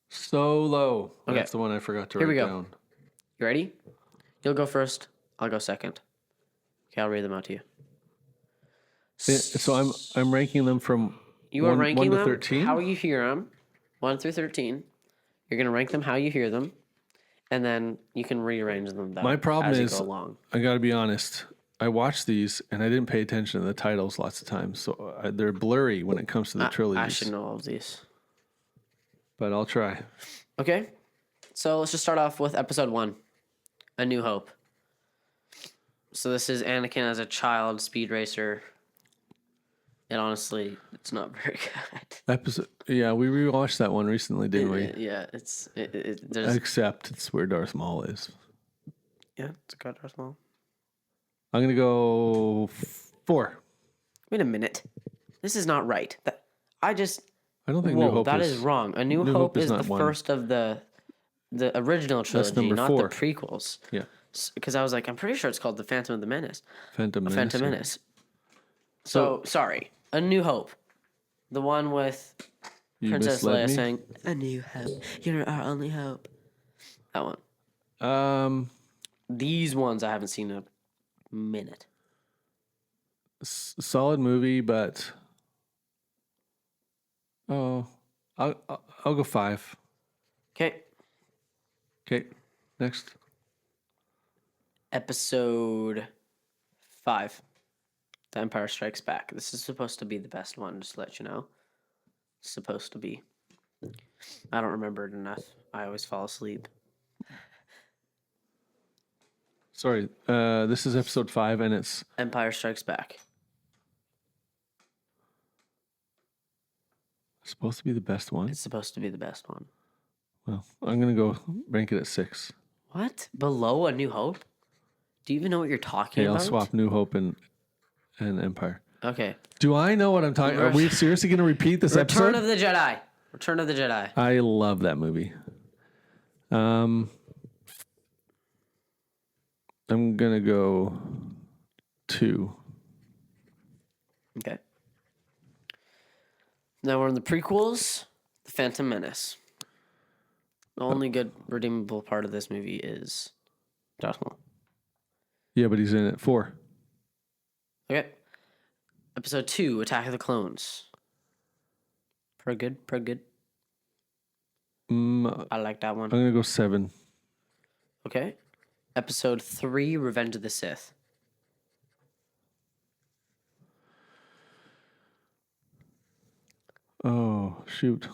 Solo. Okay. That's the one I forgot to Here write we go. down. You ready? You'll go first. I'll go second. Okay, I'll read them out to you. So I'm ranking them from You are ranking 1 to them 13? how you hear them, 1 through 13. You're going to rank them how you hear them, and then you can rearrange them My problem as is, you go along. I got to be honest, I watched these and I didn't pay attention to the titles lots of times, so they're blurry when it comes to the trilogies. I should know all of these. But I'll try. Okay, so let's just start off with episode 1, A New Hope. So this is Anakin as a child speed racer. And honestly, it's not very good. Yeah, we rewatched that one recently, didn't we? Yeah, Except it's where Darth Maul is. Yeah, it's got Darth Maul. I'm gonna go 4. Wait a minute, this is not right. I don't think New Hope that is wrong. A New Hope is the first of the original trilogy, not 4. the prequels. Yeah, because I was like, I'm pretty sure it's called the Phantom of the Menace. Phantom Menace. So sorry. A New Hope. The one with Princess Leia saying, "A new hope. You're our only hope." That one. These ones I haven't seen in a minute. Solid movie, but I'll go 5. Okay. Okay, next. Episode 5. The Empire Strikes Back. This is supposed to be the best one, just to let you know. It's supposed to be. I don't remember it enough. I always fall asleep. Sorry, this is episode 5, and it's Empire Strikes Back. supposed to be the best one. It's supposed to be the best one. Well, I'm gonna go rank it at 6. What? Below A New Hope? Do you even know what you're talking Okay, I'll about? swap New Hope and Empire. Okay. Do I know what I'm talking? Are we seriously gonna repeat this Return episode? of the Jedi. Return of the Jedi. I love that movie. I'm gonna go 2. Okay. Now we're in the prequels. The Phantom Menace. The only good redeemable part of this movie is Darth Maul. Yeah, but he's in it 4. Okay. Episode 2, Attack of the Clones. Pretty good. I like that one. I'm gonna go 7. Okay. Episode 3, Revenge of the Sith. Oh shoot.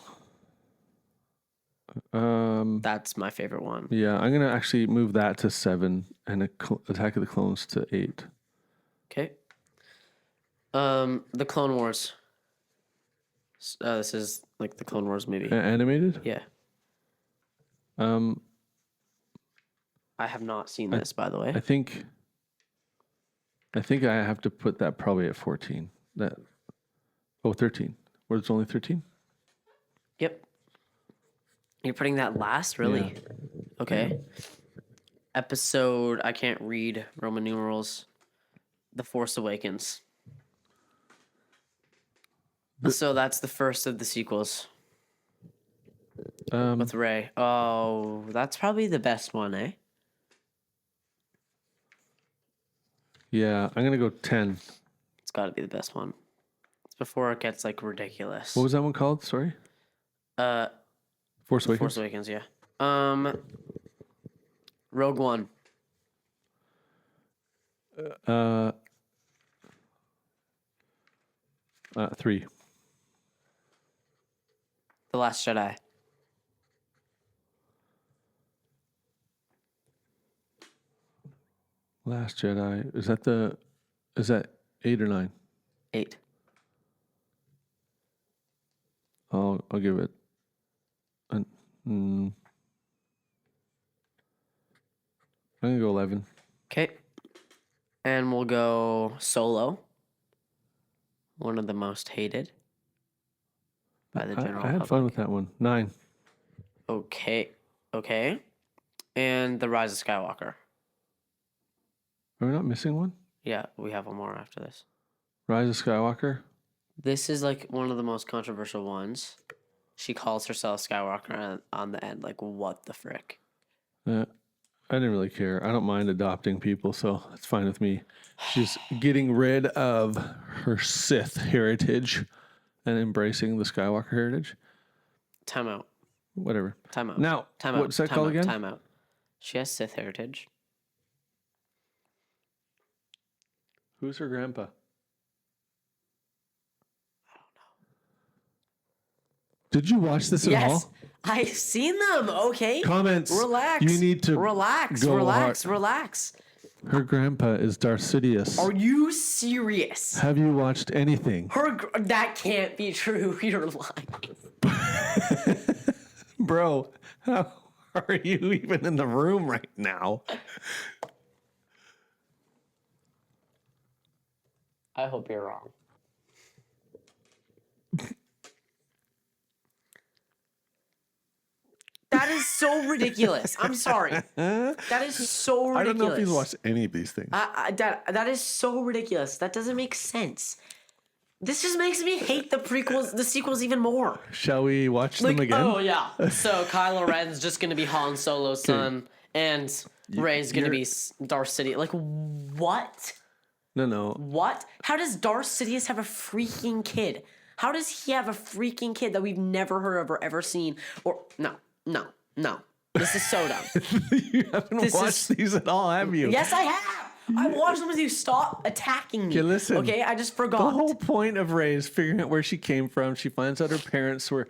That's my favorite one. Yeah, I'm gonna actually move that to 7 and Attack of the Clones to 8. Okay. The Clone Wars. This is like the Clone Wars movie. Animated? Yeah. I have not seen this, by the way. I think I have to put that probably at 14. 13. Where it's only 13? Yep. You're putting that last, really? Yeah. Okay. Episode, I can't read Roman numerals. The Force Awakens. So that's the first of the sequels with Rey. Oh, that's probably the best one, eh? Yeah, I'm gonna go 10. It's got to be the best one. It's before it gets like ridiculous. What was that one called? Sorry. Force Awakens. Force Awakens, yeah. Rogue One. 3. The Last Jedi. Last Jedi. Is that 8 or 9? 8. I'll give it. I'm gonna go 11. Okay. And we'll go Solo. One of the most hated by the general I had public. fun with that one. 9. Okay. And The Rise of Skywalker. Are we not missing one? Yeah, we have one more after this. Rise of Skywalker. This is like one of the most controversial ones. She calls herself Skywalker on the end. Like, what the frick? I didn't really care. I don't mind adopting people, so that's fine with me. She's getting rid of her Sith heritage and embracing the Skywalker heritage. Time out. Whatever. Time out. Now, Time out. what's that Time called out. again? Time out. She has Sith heritage. Who's her grandpa? Did you watch this at all? Yes, I've seen them. Okay. Comments. Relax. You need to relax. go Relax. hard. Relax. Her grandpa is Darth Sidious. Are you serious? Have you watched anything? That can't be true. You're lying. Bro, how are you even in the room right now? I hope you're wrong. That is so ridiculous. I'm sorry. That is so ridiculous. I don't know if he's watched any of these things. That is so ridiculous. That doesn't make sense. This just makes me hate the sequels even more. Shall we watch them again? Oh yeah. So Kylo Ren's just gonna be Han Solo's son, and Rey's gonna be Darth Sidious. Like what? No. What? How does Darth Sidious have a freaking kid? How does he have a freaking kid that we've never heard of or ever seen? Or no. This is so dumb. You haven't watched these at all, have you? Yes, I have. I watched them with you. Stop attacking me. Okay, listen. Okay, I just forgot. The whole point of Rey is figuring out where she came from. She finds out her parents were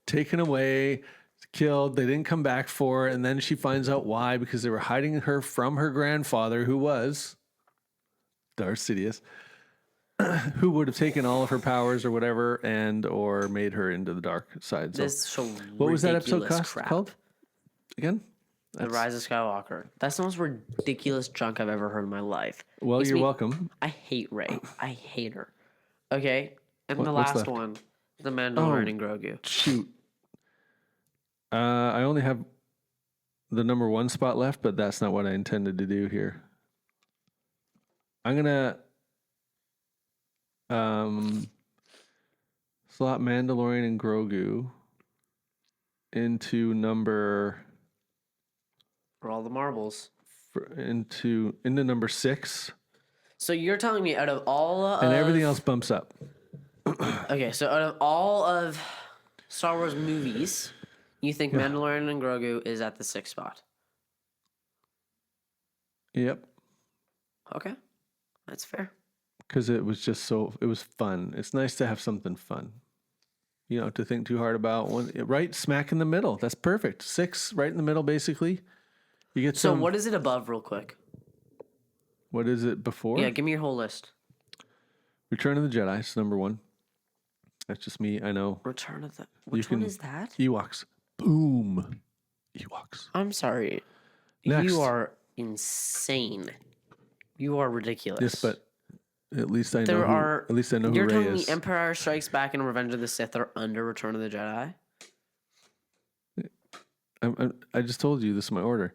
taken away, killed. They didn't come back for her. And then she finds out why, because they were hiding her from her grandfather, who was Darth Sidious, who would have taken all of her powers or whatever or made her into the dark side. So, This so what was that episode crap. called? Again? The Rise of Skywalker. That's the most ridiculous junk I've ever heard in my life. Well, you're welcome. I hate Rey. I hate her. Okay? And the what's last left? one, The Mandalorian and Grogu. Shoot. I only have the number 1 spot left, but that's not what I intended to do here. I'm gonna slot Mandalorian and Grogu into number For all the marbles. into number 6, So you're telling me out of all of... and everything else bumps up. Okay, so out of all of Star Wars movies, you think Mandalorian and Grogu is at the 6th spot? Yep, Okay. That's fair. because it was fun. It's nice to have something fun. You don't have to think too hard about one. Right smack in the middle. That's perfect. 6 right in the middle, basically. You get So some. what is it above real quick? What is it before? Yeah, give me your whole list. Return of the Jedi is number 1. That's just me. I know. Return of the... Which one is that? Ewoks. Boom. Ewoks. I'm sorry. Next. You are insane. You are ridiculous. Yes, but at least I know. At least I know who You're Rey telling is. me Empire Strikes Back and Revenge of the Sith are under Return of the Jedi? I just told you this is my order.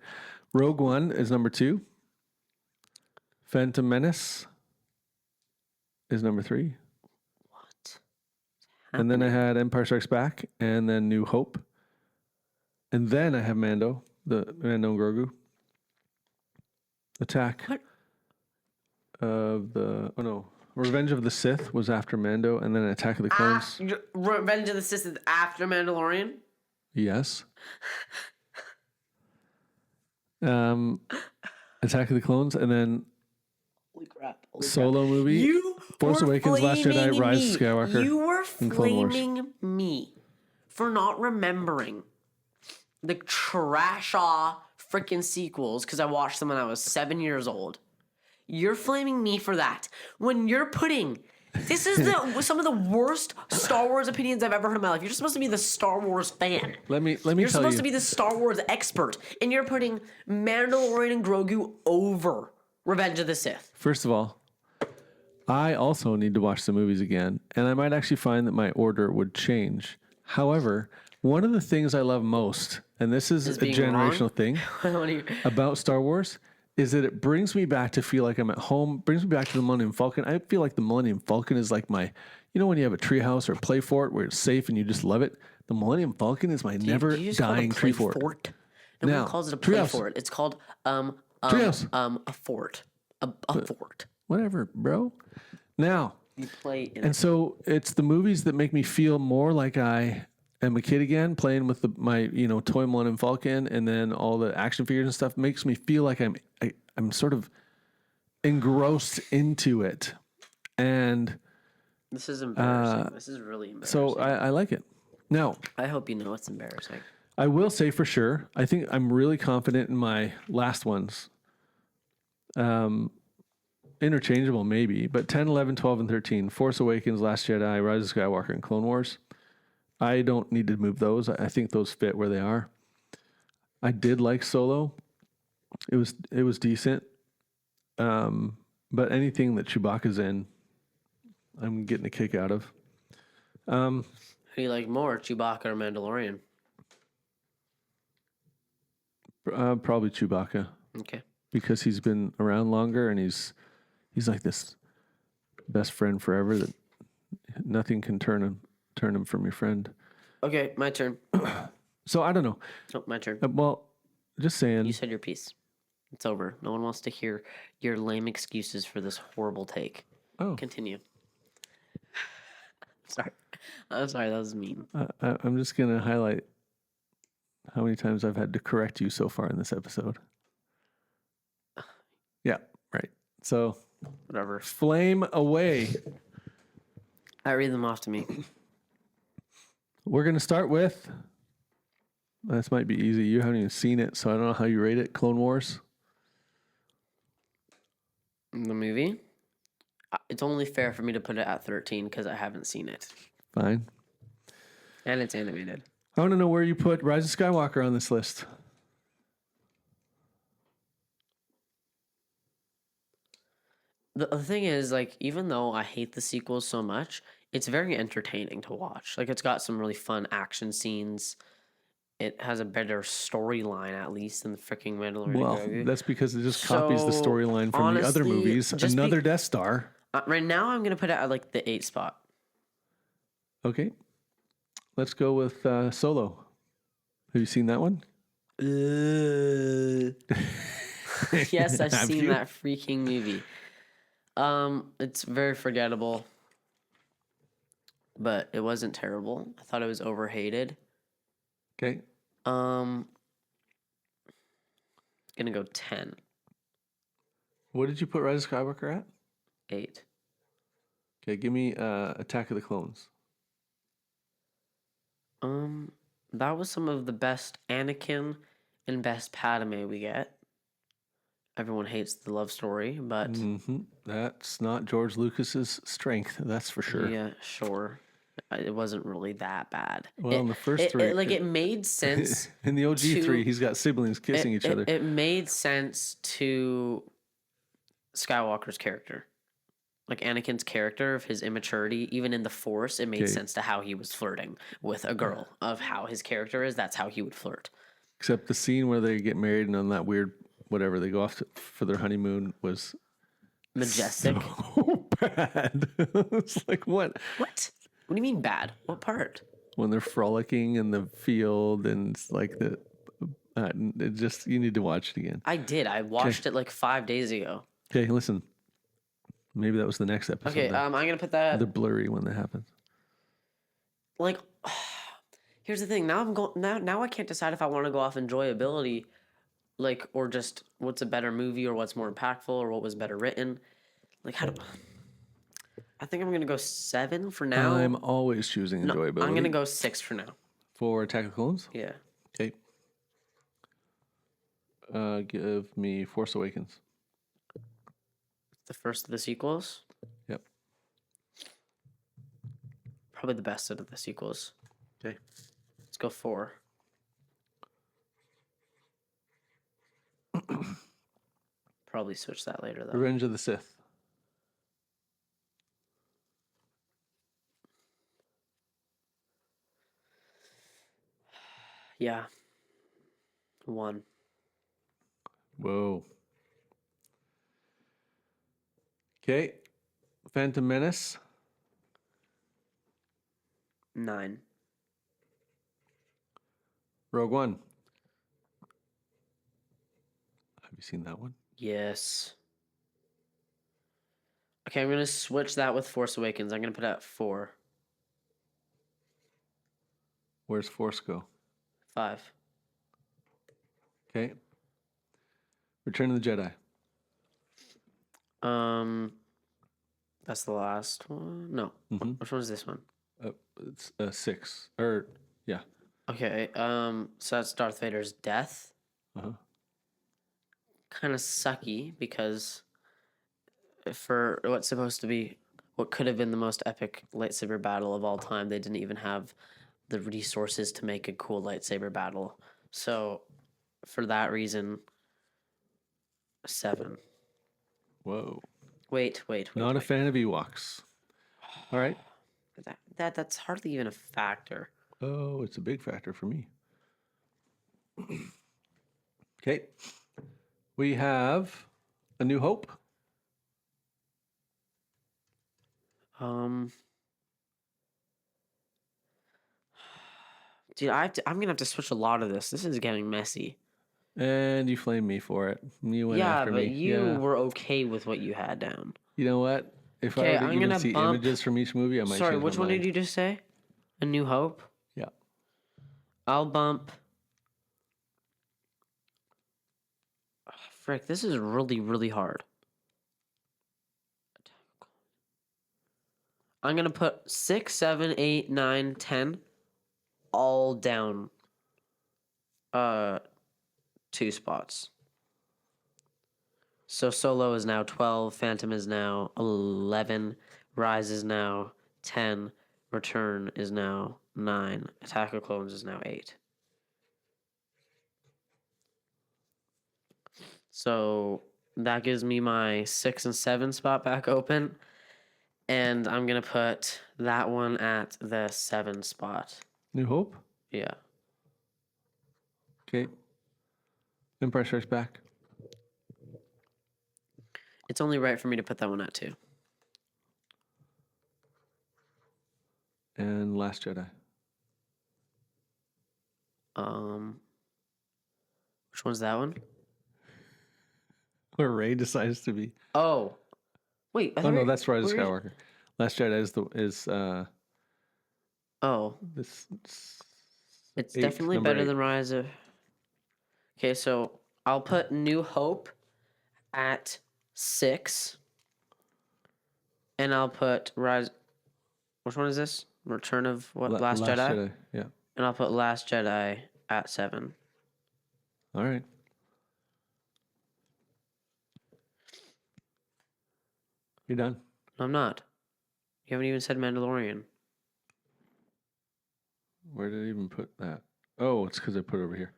Rogue One is number 2. Phantom Menace is number 3. What? And then I had Empire Strikes Back, and then New Hope, and then I have Mando and Grogu. Attack What? of the Revenge of the Sith was after Mando, and then Attack of the Clones. Revenge of the Sith is after Mandalorian? Yes. Attack of the Clones, and then Holy crap. solo movie. You Force were Awakens, Last Jedi, flaming Rise me. of Skywalker. You were and Clone Wars. flaming me for not remembering the trash-aw freaking sequels because I watched them when I was 7 years old. You're flaming me for that. When you're putting... This is some of the worst Star Wars opinions I've ever heard in my life. You're supposed to be the Star Wars fan. Let me You're tell supposed you. to be the Star Wars expert, and you're putting Mandalorian and Grogu over Revenge of the Sith. First of all, I also need to watch the movies again, and I might actually find that my order would change. However, one of the things I love most, and this is a being generational thing What do you- about Star Wars, is that it brings me back to feel like I'm at home, brings me back to the Millennium Falcon. I feel like the Millennium Falcon is like my, when you have a treehouse or a play fort where it's safe and you just love it? The Millennium Falcon is my never Do you just call it a dying play tree fort. No Now, one calls it a play treehouse. fort. It's called Treehouse. a fort. A fort. Whatever, bro. Now, You play in and so it's the movies that make me feel more like I am a kid again, playing with my toy Millennium Falcon, and then all the action figures and stuff makes me feel like I'm sort of engrossed into it, and This is embarrassing. This is really embarrassing. so I like it. Now, I hope you know it's embarrassing. I will say for sure, I think I'm really confident in my last ones. Interchangeable maybe, but 10, 11, 12, and 13, Force Awakens, Last Jedi, Rise of Skywalker, and Clone Wars. I don't need to move those. I think those fit where they are. I did like Solo. It was decent. But anything that Chewbacca's in, I'm getting a kick out of. Who do you like more, Chewbacca or Mandalorian? Probably Chewbacca, Okay. because he's been around longer and he's like this best friend forever that nothing can turn him from your friend. Okay, my turn. So I don't know. Oh, my turn. Well, just saying. You said your piece. It's over. No one wants to hear your lame excuses for this horrible take. Oh. Continue. Sorry. I'm sorry, that was mean. I'm just going to highlight how many times I've had to correct you so far in this episode. Yeah, right. So, Whatever. flame away. I read them off to me. We're going to start with, this might be easy. You haven't even seen it, so I don't know how you rate it. Clone Wars. The movie? It's only fair for me to put it at 13 because I haven't seen it. Fine. And it's animated. I want to know where you put Rise of Skywalker on this list. The thing is, like, even though I hate the sequels so much, it's very entertaining to watch. Like, it's got some really fun action scenes. It has a better storyline, at least, than the freaking Mandalorian and Well, Grogu. that's because it just copies the So, storyline from the other honestly, movies. just Another Death Star. Right now, I'm going to put it at, like, the 8 spot. Okay. Let's go with Solo. Have you seen that one? Yes, I've Have seen you? that freaking movie. It's very forgettable, but it wasn't terrible. I thought it was overhated. Okay. Gonna go 10, What did you put Rise of Skywalker at? 8. Okay, give me Attack of the Clones. That was some of the best Anakin and best Padme we get. Everyone hates the love story, but That's not George Lucas's strength, that's for sure. yeah, sure. It wasn't really that bad. Well, in the first three- it made sense. In the OG to- 3, he's got siblings kissing each other. It made sense to Skywalker's character. Like Anakin's character of his immaturity, even in the Force, it made Okay. sense to how he was flirting with a girl, of how his character is. That's how he would flirt. Except the scene where they get married and on that weird whatever they go off for their honeymoon was Majestic. so bad. It's like what? What? What do you mean bad? What part? When they're frolicking in the field and it's like the it just you need to watch it again. I did. I watched it like 5 days ago. Okay, listen. Maybe that was the next episode. Okay, I'm gonna put that. the blurry when that happens. Like, here's the thing. Now I'm going. Now I can't decide if I want to go off enjoyability, like, or just what's a better movie, or what's more impactful, or what was better written. Like, how do? I think I'm gonna go 7 for now. I'm always choosing No, enjoyability. I'm gonna go 6 for now. for Attack of the Clones. Yeah. Okay. Give me Force Awakens. The first of the sequels. Yep. Probably the best out of the sequels. Okay. Let's go 4. Probably switch that later though. Revenge of the Sith. Yeah. 1. Whoa. Okay. Phantom Menace. 9. Rogue One. Have you seen that one? Yes. Okay, I'm gonna switch that with Force Awakens. I'm gonna put it at 4. Where's Force go? 5. Okay. Return of the Jedi. That's the last one. No, which one is this one? It's 6. Or yeah. Okay. So that's Darth Vader's death. Uh-huh. Kind of sucky because for what's supposed to be what could have been the most epic lightsaber battle of all time, they didn't even have the resources to make a cool lightsaber battle. So for that reason, 7. Whoa. Wait. Not a fan of Ewoks. All right. That's hardly even a factor. Oh, it's a big factor for me. Okay. We have A New Hope. Dude, I'm gonna have to switch a lot of this. This is getting messy. And you flamed me for it. You went Yeah, after but me. you were okay with what you had down. You know what? If Okay, I were I'm to even gonna see bump- images from each movie, I might Sorry, change which my one mind. did you just say? A New Hope. Yeah. I'll bump. Oh, frick, this is really, really hard. I'm going to put 6, 7, 8, 9, 10 all down 2 spots. So Solo is now 12, Phantom is now 11, Rise is now 10, Return is now 9, Attack of Clones is now 8. So that gives me my 6 and 7 spot back open. And I'm going to put that one at the 7 spot. New Hope? Yeah. Okay. Empire Strikes Back. It's only right for me to put that one at 2. And Last Jedi. Which one's that one? Where Rey decides to be. Oh. Wait. Oh no, that's Rise of Skywalker. Last Jedi is Oh. this. It's definitely better 8. than Rise of... Okay, so I'll put New Hope at 6. And I'll put Rise... Which one is this? Return of what? Last Jedi? Yeah. And I'll put Last Jedi at 7. All right. You're done. No, I'm not. You haven't even said Mandalorian. Where did I even put that? Oh, it's because I put it over here.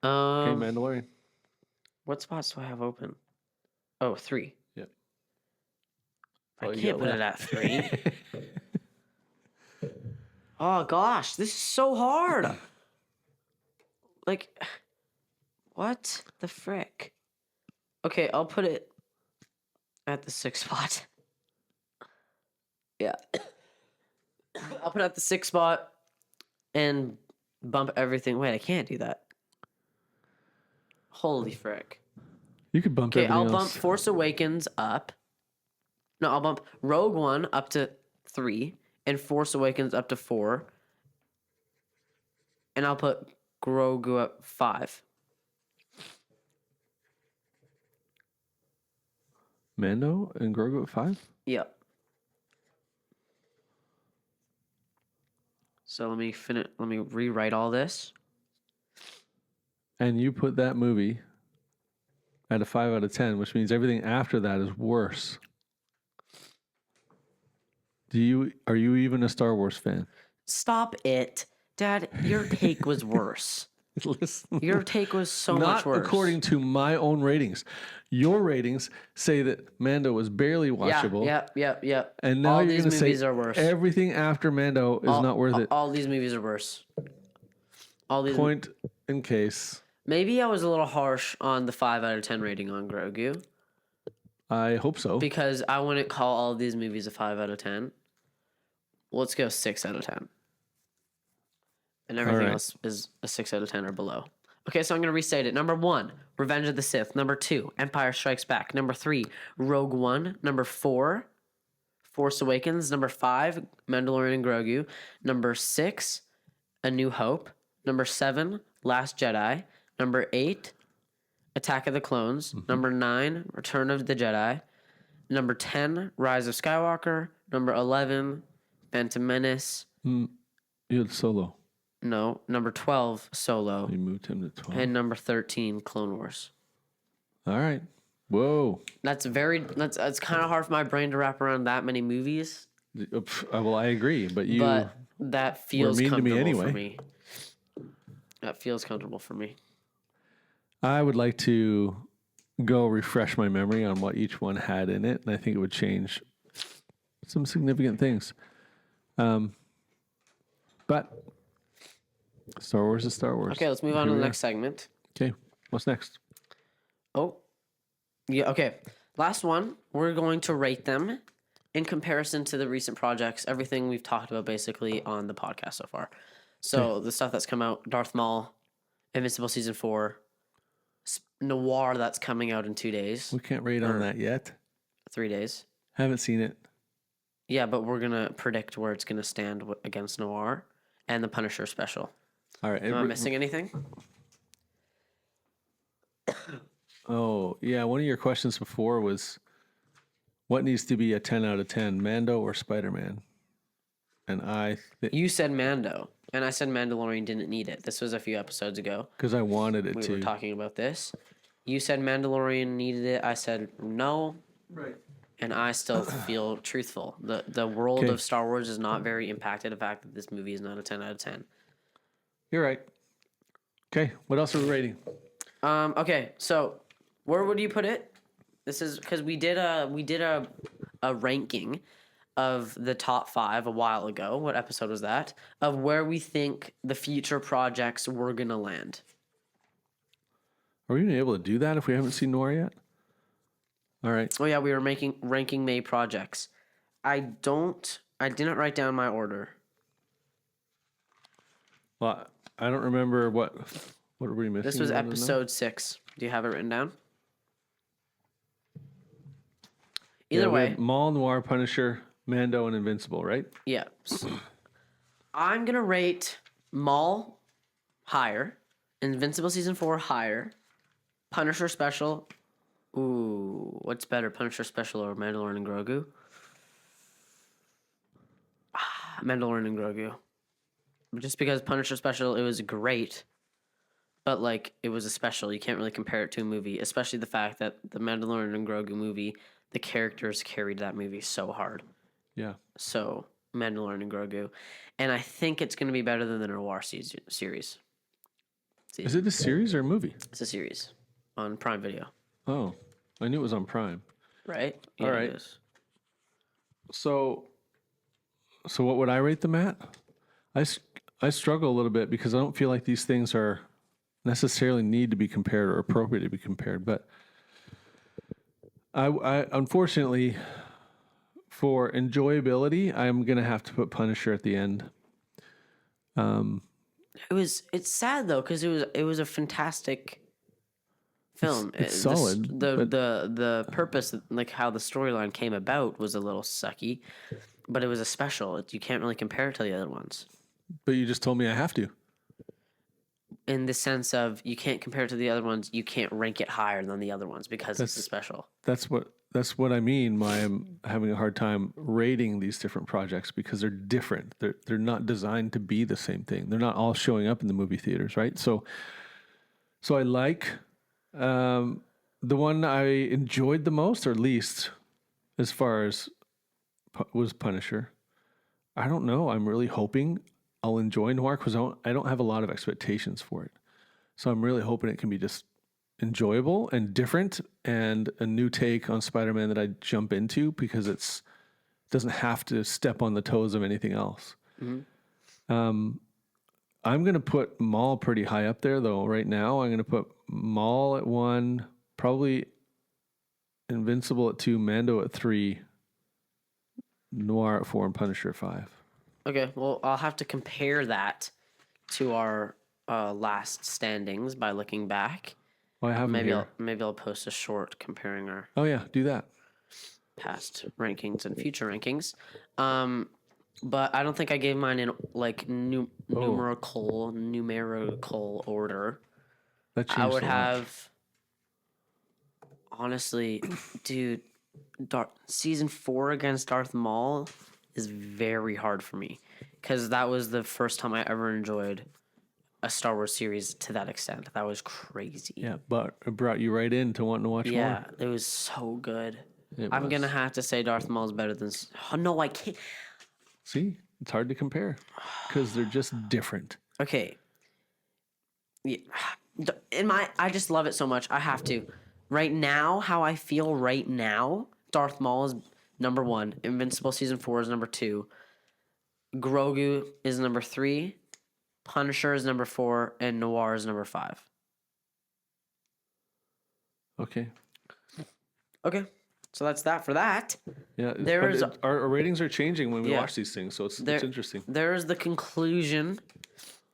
Okay, Mandalorian. What spots do I have open? Oh, 3. Yep. I Oh, you can't got put it at 3. left. Oh, gosh. This is so hard. Like, what the frick? Okay, I'll put it at the 6th spot. Yeah. I'll put it at the 6th spot and bump everything. Wait, I can't do that. Holy frick. You could bump Okay, everything I'll bump else. Force Awakens up. No, I'll bump Rogue One up to 3 and Force Awakens up to 4. And I'll put Grogu at 5. Mando and Grogu at 5? Yep. So let me rewrite all this. And you put that movie at a 5 out of 10, which means everything after that is worse. Are you even a Star Wars fan? Stop it. Dad, your take was worse. Listen. Your take was so Not much worse. according to my own ratings. Your ratings say that Mando was barely watchable. Yep. And now all you're these going to movies say are worse. everything after Mando is not worth it. All these movies are worse. All these. Point in case. Maybe I was a little harsh on the 5 out of 10 rating on Grogu I hope so. because I wouldn't call all of these movies a 5 out of 10. Let's go 6 out of 10. And everything right. else is a 6 out of 10 or below. Okay, so I'm going to restate it. Number 1, Revenge of the Sith. Number 2, Empire Strikes Back. Number 3, Rogue One. Number 4, Force Awakens. Number 5, Mandalorian and Grogu. Number 6, A New Hope. Number 7, Last Jedi. Number 8, Attack of the Clones. Number 9, Return of the Jedi. Number 10, Rise of Skywalker. Number 11, Phantom Menace. You had Solo. No, number 12, Solo. You moved him to 12. And number 13, Clone Wars. All right. Whoa. That's kind of hard for my brain to wrap around that many movies. Well, I agree, but you But that feels mean to me comfortable anyway. for me. That feels comfortable for me. I would like to go refresh my memory on what each one had in it, and I think it would change some significant things. But Star Wars is Star Wars. Okay, let's move on to the next segment. Okay, what's next? Oh, yeah, okay. Last one, we're going to rate them in comparison to the recent projects, everything we've talked about basically on the podcast so far. So the stuff that's come out, Darth Maul, Invincible Season 4, Noir that's coming out in 2 days, We can't rate on that yet. 3 days. Haven't seen it. Yeah, but we're going to predict where it's going to stand against Noir. and the Punisher special. All right. Am I missing anything? Oh, yeah. One of your questions before was what needs to be a 10 out of 10, Mando or Spider-Man? And You said Mando, and I said Mandalorian didn't need it. This was a few episodes ago. because I wanted it We to. were talking about this. You said Mandalorian needed it. I said no. Right. And I still feel truthful. The world Okay. of Star Wars is not very impacted. The fact that this movie is not a 10 out of 10. You're right. Okay. What else are we rating? Okay, so where would you put it? This is because we did a ranking of the top 5 a while ago. What episode was that? Of where we think the future projects were gonna land. Are we even able to do that if we haven't seen Noir yet? All right. Oh yeah, we were ranking May projects. I didn't write down my order. Well, I don't remember what are we missing. This was You wanna know? episode 6. Do you have it written down? Yeah, Either we way, had Maul, Noir, Punisher, Mando, and Invincible, right? yeah. I'm gonna rate Maul higher, Invincible season 4 higher, Punisher special. Ooh, what's better, Punisher special or Mandalorian and Grogu? Mandalorian and Grogu. Just because Punisher special, it was great, but like it was a special. You can't really compare it to a movie, especially the fact that the Mandalorian and Grogu movie, the characters carried that movie so hard. Yeah. So Mandalorian and Grogu, and I think it's going to be better than the Noir series. Is it a series or a movie? It's a series on Prime Video, Oh, I knew it was on Prime. right? All right. It is. So what would I rate them at? I struggle a little bit because I don't feel like these things are necessarily need to be compared or appropriate to be compared. But I unfortunately, for enjoyability, I'm gonna have to put Punisher at the end. It's sad though because it was a fantastic film. It's solid, but- The purpose, like how the storyline came about, was a little sucky, but it was a special. You can't really compare it to the other ones But you just told me I have to. in the sense of you can't compare it to the other ones. You can't rank it higher than the other ones because it's a special. That's what I mean by I'm having a hard time rating these different projects because they're different. They're not designed to be the same thing. They're not all showing up in the movie theaters, right? So I like the one I enjoyed the most or least as far as was Punisher. I don't know. I'm really hoping I'll enjoy Noir because I don't have a lot of expectations for it. So I'm really hoping it can be just enjoyable and different and a new take on Spider-Man that I jump into because it doesn't have to step on the toes of anything else. Mm-hmm. I'm going to put Maul pretty high up there though. Right now, I'm going to put Maul at 1, probably Invincible at 2, Mando at 3, Noir at 4, and Punisher at 5. Okay, well, I'll have to compare that to our last standings by looking back. Well, I have them here. Maybe I'll post a short comparing our Oh yeah, do that. past rankings and future rankings. But I don't think I gave mine in like numerical order. That changed I would a lot. have honestly, dude, season 4 against Darth Maul is very hard for me because that was the first time I ever enjoyed a Star Wars series to that extent. That was crazy. Yeah, but it brought you right in to wanting to watch Yeah, more. it was so good. It I'm was. gonna have to say Darth Maul is better than. Oh, no, I can't. See, it's hard to compare because they're just different. Okay. Yeah. I just love it so much. I have to. Right now, how I feel right now, Darth Maul is number 1. Invincible season 4 is number 2. Grogu is number 3. Punisher is number 4, and Noir is number 5. Okay. Okay, so that's that for that. Yeah, our ratings are changing when we Yeah. watch these things, so it's interesting. There is the conclusion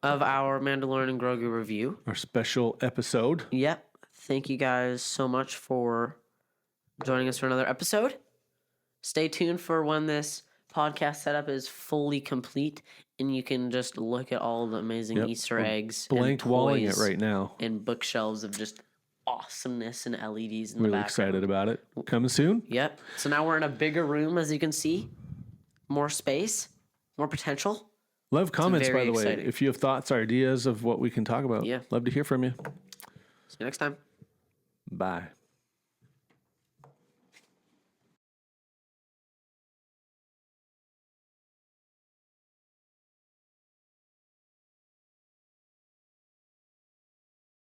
of our Mandalorian and Grogu review. Our special episode. Yep. Thank you guys so much for joining us for another episode. Stay tuned for when this podcast setup is fully complete and you can just look at all the amazing Yep. Easter eggs, Blank and walling it toys right now. and bookshelves of just awesomeness and LEDs in the Really background. excited about it. Coming soon. Yep. So now we're in a bigger room, as you can see. More space, more potential. Love comments, by very the way. exciting. If you have thoughts or ideas of what we can talk about, Yeah. love to hear from you. See you next time. Bye.